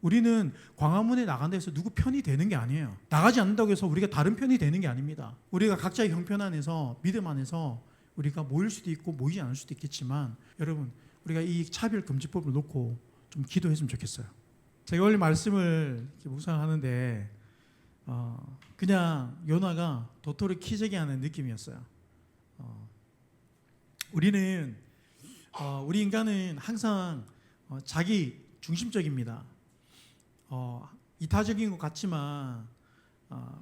우리는 광화문에 나간다 해서 누구 편이 되는 게 아니에요. 나가지 않는다고 해서 우리가 다른 편이 되는 게 아닙니다. 우리가 각자의 형편 안에서, 믿음 안에서 우리가 모일 수도 있고 모이지 않을 수도 있겠지만, 여러분, 우리가 이 차별금지법을 놓고 좀 기도했으면 좋겠어요. 제가 원래 말씀을 묵상하는데 그냥 요나가 도토리 키재기 하는 느낌이었어요. 우리 인간은 항상 자기 중심적입니다. 이타적인 것 같지만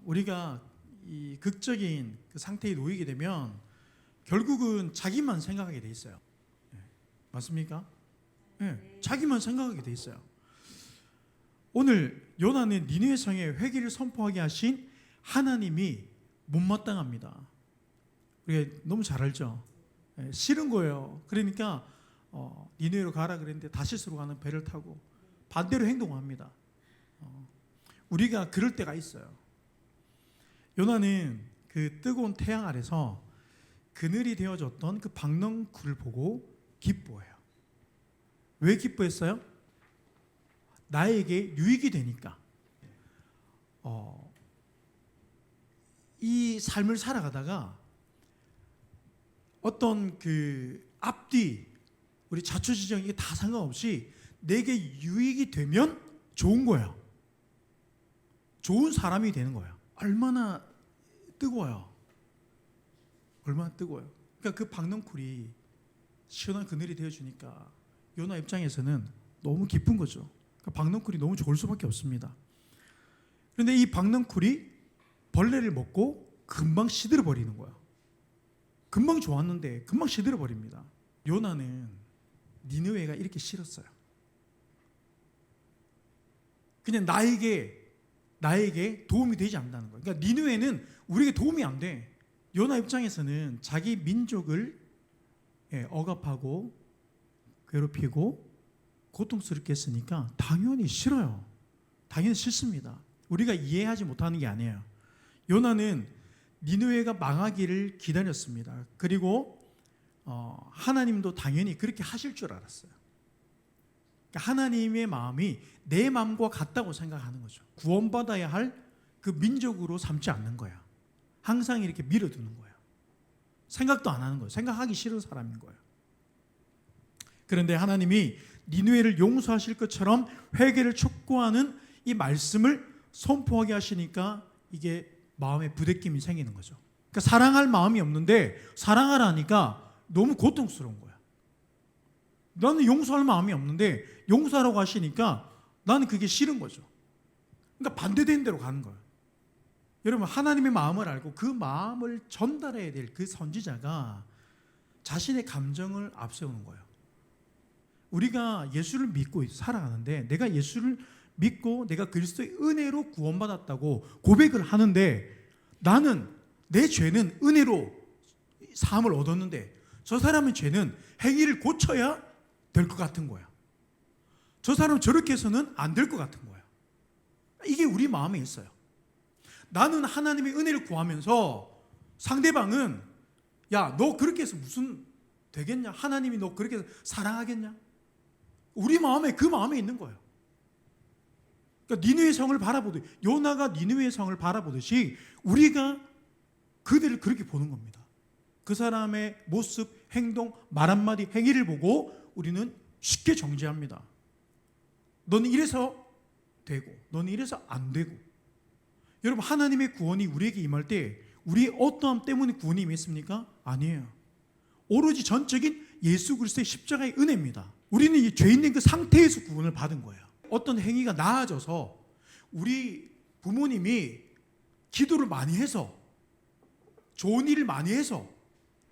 우리가 이 극적인 그 상태에 놓이게 되면 결국은 자기만 생각하게 돼 있어요. 맞습니까? 네, 자기만 생각하게 돼 있어요. 오늘 요나는 니느웨 성에 회개를 선포하게 하신 하나님이 못마땅합니다. 우리가 너무 잘 알죠. 싫은 거예요. 그러니까 니느웨로 가라 그랬는데 다시스로 가는 배를 타고 반대로 행동합니다. 우리가 그럴 때가 있어요. 요나는 그 뜨거운 태양 아래서 그늘이 되어졌던 그 박넝쿨을 보고 기뻐해요. 왜 기뻐했어요? 나에게 유익이 되니까. 이 삶을 살아가다가 어떤 그 앞뒤 우리 자초지정 이게 다 상관없이 내게 유익이 되면 좋은 거야. 좋은 사람이 되는 거야. 얼마나 뜨거워요. 얼마나 뜨거워요. 그러니까 그 박넝쿨이 시원한 그늘이 되어주니까 요나 입장에서는 너무 기쁜 거죠. 그러니까 박넝쿨이 너무 좋을 수밖에 없습니다. 그런데 이 박넝쿨이 벌레를 먹고 금방 시들어 버리는 거야. 금방 좋았는데 금방 시들어 버립니다. 요나는 니느웨가 이렇게 싫었어요. 그냥 나에게 도움이 되지 않는다는 거예요. 그러니까 니느웨는 우리에게 도움이 안 돼. 요나 입장에서는 자기 민족을 억압하고 괴롭히고 고통스럽게 했으니까 당연히 싫어요. 당연히 싫습니다. 우리가 이해하지 못하는 게 아니에요. 요나는 니느웨가 망하기를 기다렸습니다. 그리고 하나님도 당연히 그렇게 하실 줄 알았어요. 그러니까 하나님의 마음이 내 마음과 같다고 생각하는 거죠. 구원받아야 할 그 민족으로 삼지 않는 거야. 항상 이렇게 밀어두는 거야. 생각도 안 하는 거예요. 생각하기 싫은 사람인 거예요. 그런데 하나님이 니느웨를 용서하실 것처럼 회개를 촉구하는 이 말씀을 선포하게 하시니까 이게 마음에 부대낌이 생기는 거죠. 그러니까 사랑할 마음이 없는데 사랑하라 하니까 너무 고통스러운 거야. 나는 용서할 마음이 없는데 용서하라고 하시니까 나는 그게 싫은 거죠. 그러니까 반대되는 대로 가는 거예요. 여러분, 하나님의 마음을 알고 그 마음을 전달해야 될 그 선지자가 자신의 감정을 앞세우는 거예요. 우리가 예수를 믿고 살아가는데 내가 예수를 믿고 내가 그리스도의 은혜로 구원받았다고 고백을 하는데 나는 내 죄는 은혜로 사함을 얻었는데 저 사람의 죄는 행위를 고쳐야 될 것 같은 거야. 저 사람은 저렇게 해서는 안 될 것 같은 거야. 이게 우리 마음에 있어요. 나는 하나님의 은혜를 구하면서 상대방은 야, 너 그렇게 해서 무슨 되겠냐? 하나님이 너 그렇게 해서 사랑하겠냐? 우리 마음에 그 마음에 있는 거예요. 그러니까 니느웨 성을 바라보듯 요나가 니느웨 성을 바라보듯이 우리가 그들을 그렇게 보는 겁니다. 그 사람의 모습, 행동, 말 한마디, 행위를 보고 우리는 쉽게 정죄합니다. 너는 이래서 되고 너는 이래서 안 되고. 여러분, 하나님의 구원이 우리에게 임할 때 우리의 어떠함 때문에 구원이 임했습니까? 아니에요. 오로지 전적인 예수 그리스도의 십자가의 은혜입니다. 우리는 이 죄 있는 그 상태에서 구원을 받은 거예요. 어떤 행위가 나아져서 우리 부모님이 기도를 많이 해서 좋은 일을 많이 해서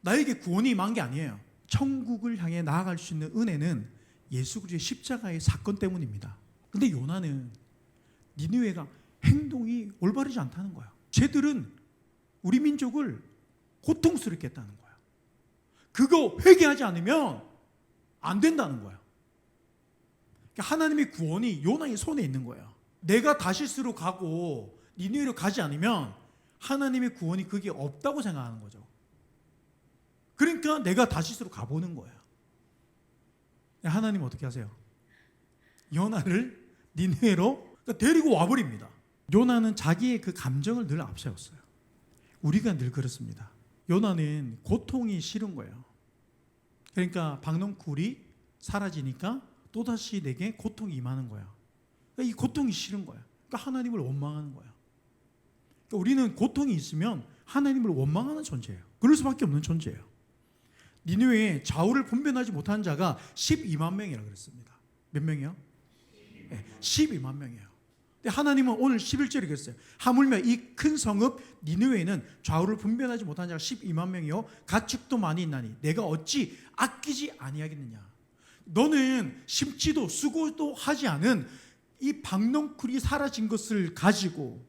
나에게 구원이 임한 게 아니에요. 천국을 향해 나아갈 수 있는 은혜는 예수 그리스도의 십자가의 사건 때문입니다. 근데 요나는 니느웨가 행동이 올바르지 않다는 거야. 쟤들은 우리 민족을 고통스럽게 했다는 거야. 그거 회개하지 않으면 안 된다는 거야. 하나님의 구원이 요나의 손에 있는 거야. 내가 다시스로 가고 니느웨로 가지 않으면 하나님의 구원이 그게 없다고 생각하는 거죠. 그러니까 내가 다시스로 가보는 거야. 하나님 어떻게 하세요? 요나를 니느웨로 그러니까 데리고 와버립니다. 요나는 자기의 그 감정을 늘 앞세웠어요. 우리가 늘 그렇습니다. 요나는 고통이 싫은 거예요. 그러니까 박넝쿨이 사라지니까 또다시 내게 고통이 임하는 거야. 그러니까 이 고통이 싫은 거야. 그러니까 하나님을 원망하는 거야. 그러니까 우리는 고통이 있으면 하나님을 원망하는 존재예요. 그럴 수밖에 없는 존재예요. 니느웨에 좌우를 분별하지 못한 자가 12만 명이라고 그랬습니다. 몇 명이요? 네, 12만 명이에요. 근데 하나님은 오늘 11절에 그랬어요. 하물며 이 큰 성읍 니느웨에는 좌우를 분별하지 못한 자가 12만 명이요 가축도 많이 있나니 내가 어찌 아끼지 아니하겠느냐. 너는 심지도 수고도 하지 않은 이 박넝쿨이 사라진 것을 가지고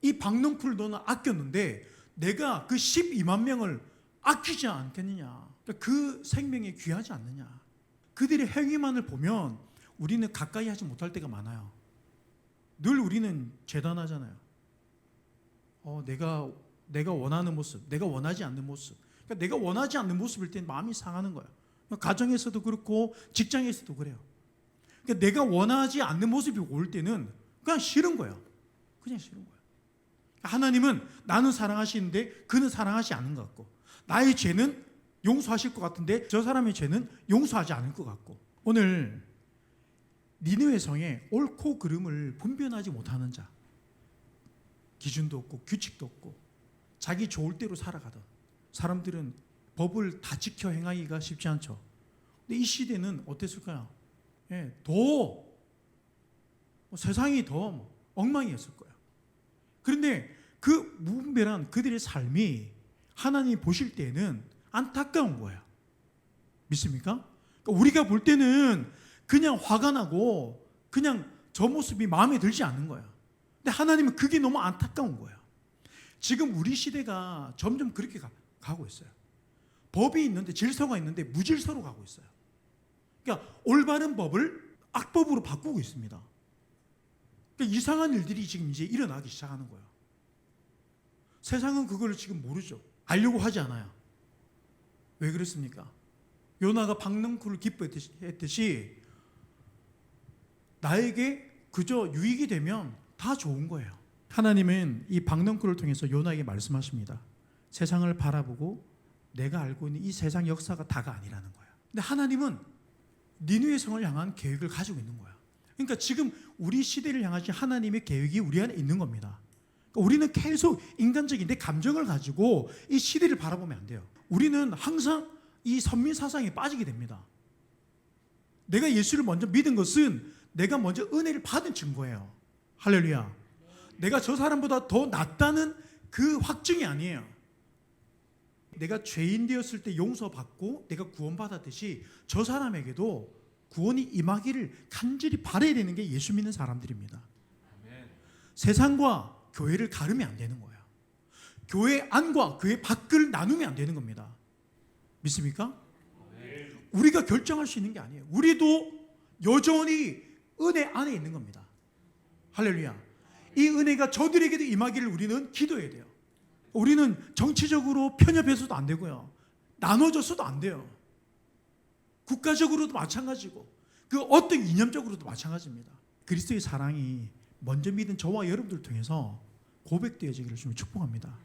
이 박넝쿨을 너는 아꼈는데 내가 그 12만 명을 아끼지 않겠느냐. 그러니까 그 생명이 귀하지 않느냐. 그들의 행위만을 보면 우리는 가까이 하지 못할 때가 많아요. 늘 우리는 재단하잖아요. 내가 원하는 모습, 내가 원하지 않는 모습. 그러니까 내가 원하지 않는 모습일 땐 마음이 상하는 거예요. 가정에서도 그렇고 직장에서도 그래요. 그러니까 내가 원하지 않는 모습이 올 때는 그냥 싫은 거예요. 그냥 싫은 거예요. 하나님은 나는 사랑하시는데 그는 사랑하지 않는 것 같고, 나의 죄는 용서하실 것 같은데 저 사람의 죄는 용서하지 않을 것 같고. 오늘 니느웨 성에 옳고 그름을 분별하지 못하는 자, 기준도 없고 규칙도 없고 자기 좋을 대로 살아가던 사람들은 법을 다 지켜 행하기가 쉽지 않죠. 근데 이 시대는 어땠을까요? 더 세상이 더 엉망이었을 거예요. 그런데 그 무분별한 그들의 삶이 하나님이 보실 때에는 안타까운 거예요. 믿습니까? 그러니까 우리가 볼 때는 그냥 화가 나고 그냥 저 모습이 마음에 들지 않는 거예요. 근데 하나님은 그게 너무 안타까운 거예요. 지금 우리 시대가 점점 그렇게 가고 있어요. 법이 있는데, 질서가 있는데 무질서로 가고 있어요. 그러니까 올바른 법을 악법으로 바꾸고 있습니다. 그러니까 이상한 일들이 지금 이제 일어나기 시작하는 거예요. 세상은 그걸 지금 모르죠. 알려고 하지 않아요. 왜 그렇습니까? 요나가 박넝쿨을 기뻐했듯이 나에게 그저 유익이 되면 다 좋은 거예요. 하나님은 이 박넝쿨을 통해서 요나에게 말씀하십니다. 세상을 바라보고 내가 알고 있는 이 세상 역사가 다가 아니라는 거예요. 근데 하나님은 니느웨 성을 향한 계획을 가지고 있는 거예요. 그러니까 지금 우리 시대를 향한 하나님의 계획이 우리 안에 있는 겁니다. 그러니까 우리는 계속 인간적인 내 감정을 가지고 이 시대를 바라보면 안 돼요. 우리는 항상 이 선민 사상에 빠지게 됩니다. 내가 예수를 먼저 믿은 것은 내가 먼저 은혜를 받은 증거예요. 할렐루야. 내가 저 사람보다 더 낫다는 그 확증이 아니에요. 내가 죄인 되었을 때 용서받고 내가 구원받았듯이 저 사람에게도 구원이 임하기를 간절히 바라야 되는 게 예수 믿는 사람들입니다. 세상과 교회를 가르면 안 되는 거예요. 교회 안과 교회 밖을 나누면 안 되는 겁니다. 믿습니까? 우리가 결정할 수 있는 게 아니에요. 우리도 여전히 은혜 안에 있는 겁니다. 할렐루야. 이 은혜가 저들에게도 임하기를 우리는 기도해야 돼요. 우리는 정치적으로 편협해서도 안 되고요. 나눠져서도 안 돼요. 국가적으로도 마찬가지고 그 어떤 이념적으로도 마찬가지입니다. 그리스도의 사랑이 먼저 믿은 저와 여러분들 통해서 고백되어지기를 좀 축복합니다.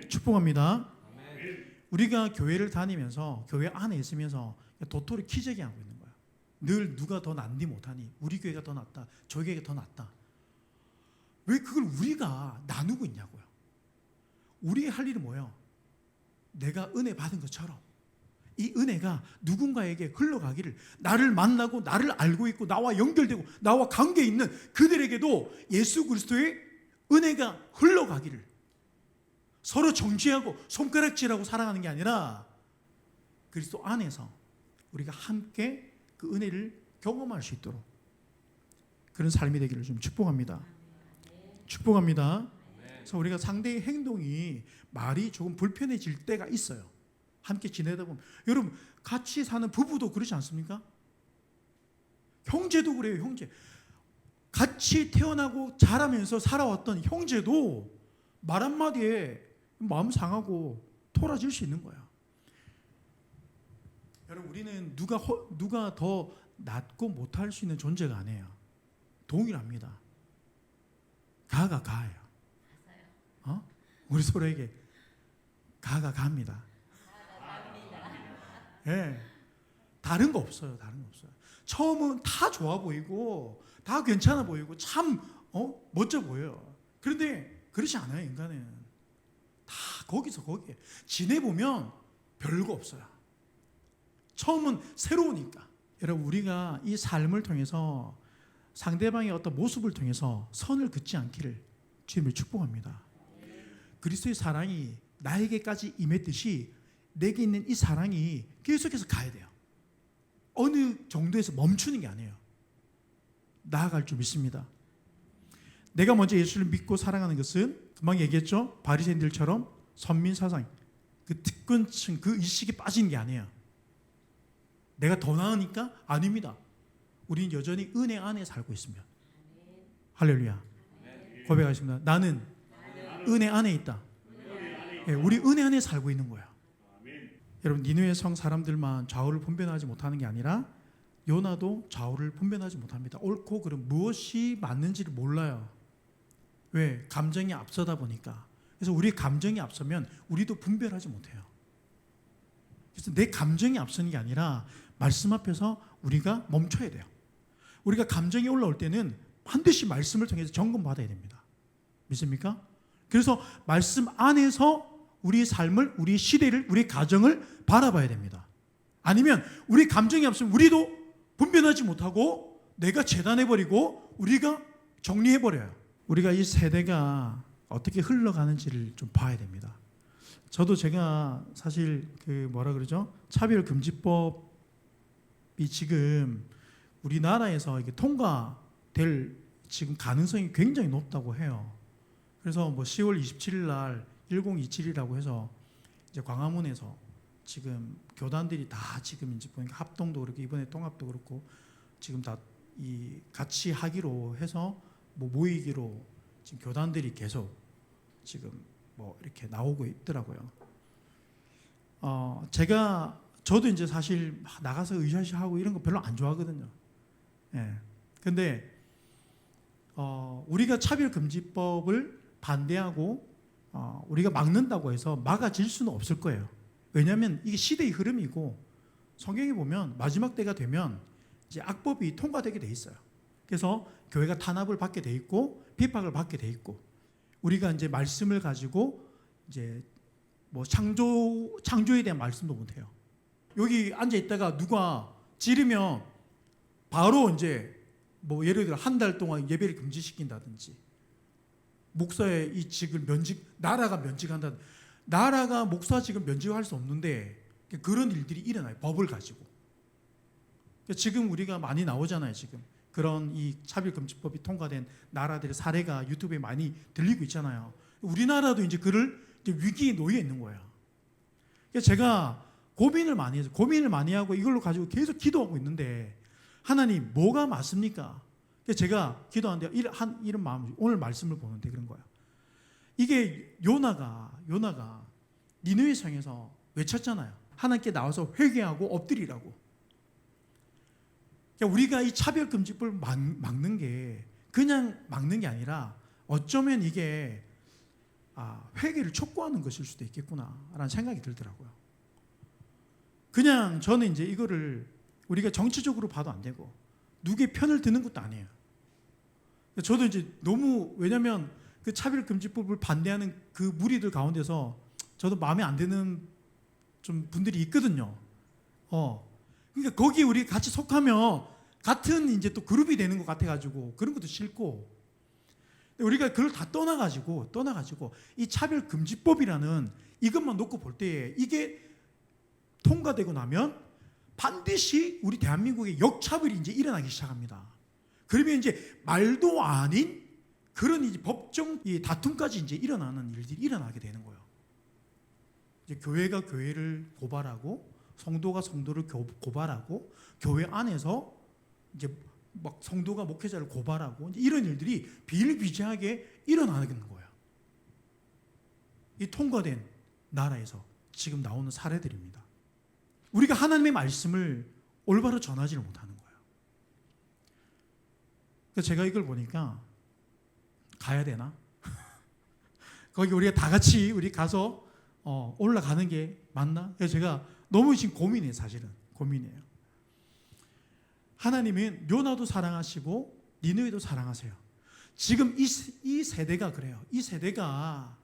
축복합니다. 우리가 교회를 다니면서 교회 안에 있으면서 도토리 키재기 하고 있는 거야. 늘 누가 더 낫니 못하니, 우리 교회가 더 낫다, 저희 교회가 더 낫다. 왜 그걸 우리가 나누고 있냐고요. 우리의 할 일은 뭐예요? 내가 은혜 받은 것처럼 이 은혜가 누군가에게 흘러가기를, 나를 만나고 나를 알고 있고 나와 연결되고 나와 관계 있는 그들에게도 예수 그리스도의 은혜가 흘러가기를, 서로 정죄하고 손가락질하고 살아가는 게 아니라 그리스도 안에서 우리가 함께 그 은혜를 경험할 수 있도록 그런 삶이 되기를 좀 축복합니다. 축복합니다. 그래서 우리가 상대의 행동이 말이 조금 불편해질 때가 있어요. 함께 지내다 보면. 여러분, 같이 사는 부부도 그렇지 않습니까? 형제도 그래요. 형제. 같이 태어나고 자라면서 살아왔던 형제도 말 한마디에 마음 상하고 토라질 수 있는 거야. 여러분, 우리는 누가 더 낫고 못할 수 있는 존재가 아니에요. 동일합니다. 가가 가예요. 우리 서로에게 가가 갑니다. 예. 다른 거 없어요. 다른 거 없어요. 처음은 다 좋아 보이고 다 괜찮아 보이고 참 멋져 보여요. 그런데 그렇지 않아요. 인간은 다 거기서 거기에 지내보면 별거 없어요. 처음은 새로우니까. 여러분, 우리가 이 삶을 통해서 상대방의 어떤 모습을 통해서 선을 긋지 않기를 주님을 축복합니다. 그리스도의 사랑이 나에게까지 임했듯이 내게 있는 이 사랑이 계속해서 가야 돼요. 어느 정도에서 멈추는 게 아니에요. 나아갈 줄 믿습니다. 내가 먼저 예수를 믿고 사랑하는 것은 금방 얘기했죠. 바리새인들처럼 선민사상, 그 특권층, 그 의식에 빠지는 게 아니에요. 내가 더 나으니까? 아닙니다. 우리는 여전히 은혜 안에 살고 있습니다. 할렐루야. 고백하십니다. 나는 은혜 안에 있다. 네, 우리 은혜 안에 살고 있는 거예요. 여러분, 니느웨 성 사람들만 좌우를 분별하지 못하는 게 아니라 요나도 좌우를 분별하지 못합니다. 옳고 그름 무엇이 맞는지를 몰라요. 왜? 감정이 앞서다 보니까. 그래서 우리 감정이 앞서면 우리도 분별하지 못해요. 그래서 내 감정이 앞서는 게 아니라 말씀 앞에서 우리가 멈춰야 돼요. 우리가 감정이 올라올 때는 반드시 말씀을 통해서 점검받아야 됩니다. 믿습니까? 그래서 말씀 안에서 우리 삶을, 우리 시대를, 우리 가정을 바라봐야 됩니다. 아니면 우리 감정이 앞서면 우리도 분별하지 못하고 내가 재단해버리고 우리가 정리해버려요. 우리가 이 세대가 어떻게 흘러가는지를 좀 봐야 됩니다. 저도 제가 사실 차별금지법이 지금 우리나라에서 이게 통과될 지금 가능성이 굉장히 높다고 해요. 그래서 10월 27일 날 1027이라고 해서 이제 광화문에서 지금 교단들이 다 지금 이제 보니까 합동도 그렇고 이번에 통합도 그렇고 지금 다 이 같이 하기로 해서 모이기로 지금 교단들이 계속 지금 이렇게 나오고 있더라고요. 저도 이제 사실 나가서 의사시하고 이런 거 별로 안 좋아하거든요. 예. 근데 우리가 차별금지법을 반대하고 우리가 막는다고 해서 막아질 수는 없을 거예요. 왜냐하면 이게 시대의 흐름이고 성경에 보면 마지막 때가 되면 이제 악법이 통과되게 돼 있어요. 그래서 교회가 탄압을 받게 돼 있고 핍박을 받게 돼 있고 우리가 이제 말씀을 가지고 이제 창조에 대한 말씀도 못 해요. 여기 앉아 있다가 누가 찌르면 바로 이제 예를 들어 한 달 동안 예배를 금지시킨다든지 목사의 이 직을 나라가 면직한다. 나라가 목사직을 면직할 수 없는데 그런 일들이 일어나요. 법을 가지고. 지금 우리가 많이 나오잖아요. 지금 그런 이 차별금지법이 통과된 나라들의 사례가 유튜브에 많이 들리고 있잖아요. 우리나라도 이제 위기에 놓여 있는 거예요. 그래서 제가 고민을 많이 하고 이걸로 가지고 계속 기도하고 있는데 하나님 뭐가 맞습니까? 그래서 제가 기도하는데 이런 마음, 오늘 말씀을 보는데 그런 거예요. 이게 요나가 니느웨 성에서 외쳤잖아요. 하나님께 나와서 회개하고 엎드리라고. 그러니까 우리가 이 차별금지법을 막는 게 그냥 막는 게 아니라 어쩌면 이게 회개를 촉구하는 것일 수도 있겠구나라는 생각이 들더라고요. 그냥 저는 이제 이거를 우리가 정치적으로 봐도 안 되고 누구의 편을 드는 것도 아니에요. 저도 이제 왜냐면 그 차별금지법을 반대하는 그 무리들 가운데서 저도 마음에 안 드는 좀 분들이 있거든요. 그러니까 거기에 우리 같이 속하면 같은 이제 또 그룹이 되는 것 같아가지고 그런 것도 싫고 우리가 그걸 다 떠나가지고 이 차별금지법이라는 이것만 놓고 볼 때에 이게 통과되고 나면 반드시 우리 대한민국에 역차별이 이제 일어나기 시작합니다. 그러면 이제 말도 아닌 그런 이제 법정 다툼까지 이제 일어나는 일들이 일어나게 되는 거예요. 이제 교회가 교회를 고발하고 성도가 성도를 고발하고 교회 안에서 이제 성도가 목회자를 고발하고 이제 이런 일들이 비일비재하게 일어나는 거예요. 이 통과된 나라에서 지금 나오는 사례들입니다. 우리가 하나님의 말씀을 올바로 전하지를 못하는 거예요. 그래서 제가 이걸 보니까 가야 되나? 거기 우리가 다 같이 우리 가서 올라가는 게 맞나? 그래서 제가 너무 지금 고민이에요. 사실은 고민이에요. 하나님은 요나도 사랑하시고 니느웨도 사랑하세요. 지금 이 세대가 그래요. 이 세대가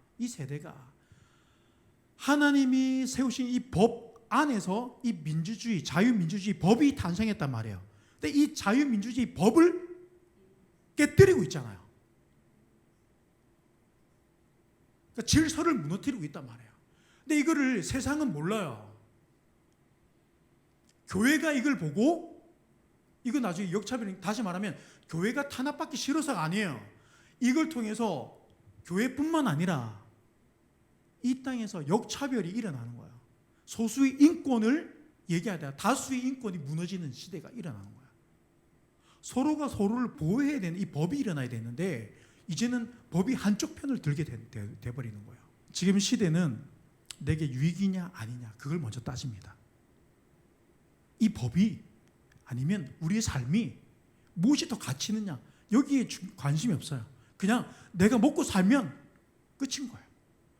하나님이 세우신 이 법 안에서 이 민주주의, 자유민주주의 법이 탄생했단 말이에요. 근데 이 자유민주주의 법을 깨뜨리고 있잖아요. 그러니까 질서를 무너뜨리고 있단 말이에요. 근데 이거를 세상은 몰라요. 교회가 이걸 보고, 이거 나중에 역차별, 다시 말하면 교회가 탄압받기 싫어서가 아니에요. 이걸 통해서 교회뿐만 아니라 이 땅에서 역차별이 일어나는 거예요. 소수의 인권을 얘기하다가 다수의 인권이 무너지는 시대가 일어나는 거예요. 서로가 서로를 보호해야 되는 이 법이 일어나야 되는데 이제는 법이 한쪽 편을 들게 돼버리는 거예요. 지금 시대는 내게 유익이냐 아니냐 그걸 먼저 따집니다. 이 법이 아니면 우리의 삶이 무엇이 더 가치 있느냐 여기에 관심이 없어요. 그냥 내가 먹고 살면 끝인 거예요.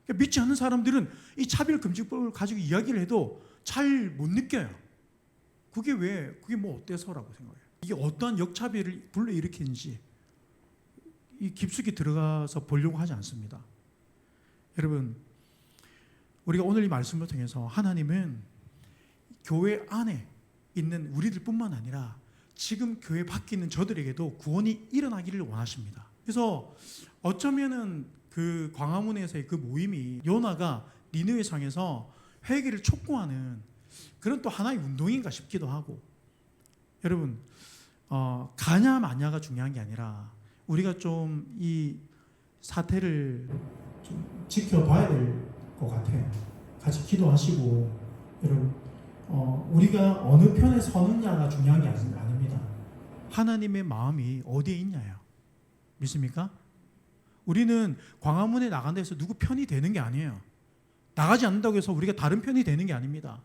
그러니까 믿지 않는 사람들은 이 차별금지법을 가지고 이야기를 해도 잘 못 느껴요. 그게 뭐 어때서라고 생각해요. 이게 어떠한 역차별을 불러일으키는지 이 깊숙이 들어가서 보려고 하지 않습니다. 여러분, 우리가 오늘 이 말씀을 통해서 하나님은 교회 안에 있는 우리들뿐만 아니라 지금 교회 밖에 있는 저들에게도 구원이 일어나기를 원하십니다. 그래서 어쩌면은 그 광화문에서의 그 모임이 요나가 니느웨 성에서 회개를 촉구하는 그런 또 하나의 운동인가 싶기도 하고, 여러분 가냐 마냐가 중요한 게 아니라 우리가 좀 이 사태를 좀 지켜봐야 될 것 같아요. 같이 기도하시고, 여러분 우리가 어느 편에 서느냐가 중요한 게 아닙니다. 하나님의 마음이 어디에 있냐요. 믿습니까? 우리는 광화문에 나간다 해서 누구 편이 되는 게 아니에요. 나가지 않는다고 해서 우리가 다른 편이 되는 게 아닙니다.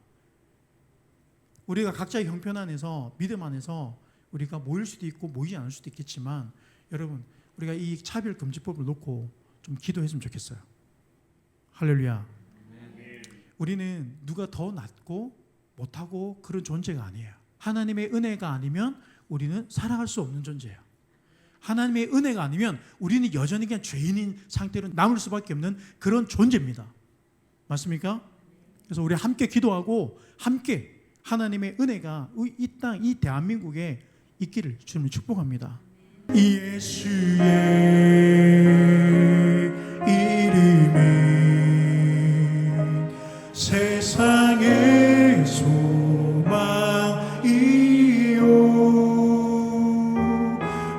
우리가 각자의 형편 안에서 믿음 안에서 우리가 모일 수도 있고 모이지 않을 수도 있겠지만, 여러분 우리가 이 차별금지법을 놓고 좀 기도했으면 좋겠어요. 할렐루야. 우리는 누가 더 낫고 못하고 그런 존재가 아니에요. 하나님의 은혜가 아니면 우리는 살아갈 수 없는 존재예요. 하나님의 은혜가 아니면 우리는 여전히 그냥 죄인인 상태로 남을 수밖에 없는 그런 존재입니다. 맞습니까? 그래서 우리 함께 기도하고 함께 하나님의 은혜가 이 땅, 이 대한민국에 있기를 주님을 축복합니다. 예수의 이름은 세상의 소망이요,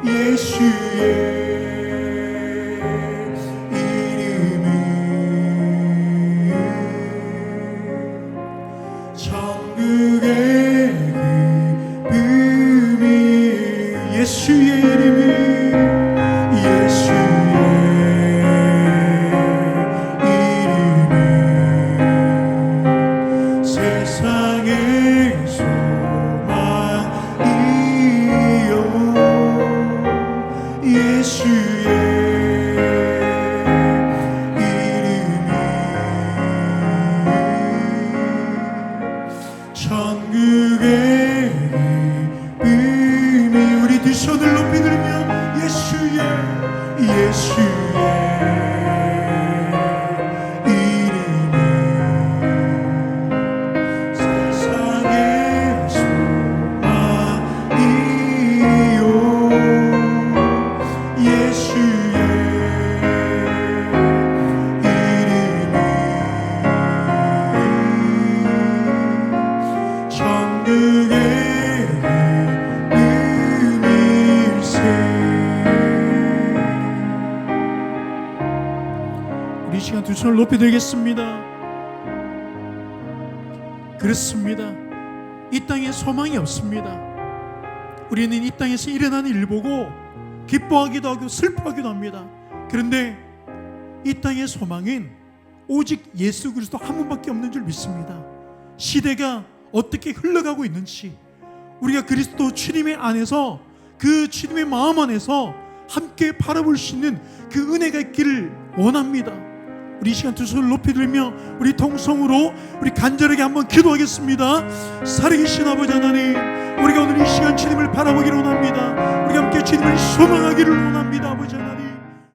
예수의 이름은 천국의 기쁨이, 예수의 이름은 세상의 소망이요, 예수의 이름이 천국의 기쁨이. 우리 두 손을 높이 들며 예수의 이름이 세상의 소망이요, 예수의 이름이 천국의 기쁨일세. 우리 이 시간 두 손을 높이 들겠습니다. 그렇습니다. 이 땅에 소망이 없습니다. 우리는 이 땅에서 일어나는 일 보고 기뻐하기도 하고 슬퍼하기도 합니다. 그런데 이 땅의 소망은 오직 예수 그리스도 한 분밖에 없는 줄 믿습니다. 시대가 어떻게 흘러가고 있는지, 우리가 그리스도 주님의 안에서 그 주님의 마음 안에서 함께 바라볼 수 있는 그 은혜가 있기를 원합니다. 우리 이 시간 두 손을 높이 들며 우리 통성으로 우리 간절하게 한번 기도하겠습니다. 살아계신 아버지 하나님, 우리가 오늘 이 시간 주님을 바라보기를 원합니다. 우리가 함께 주님을 소망하기를 원합니다. 아버지 하나님,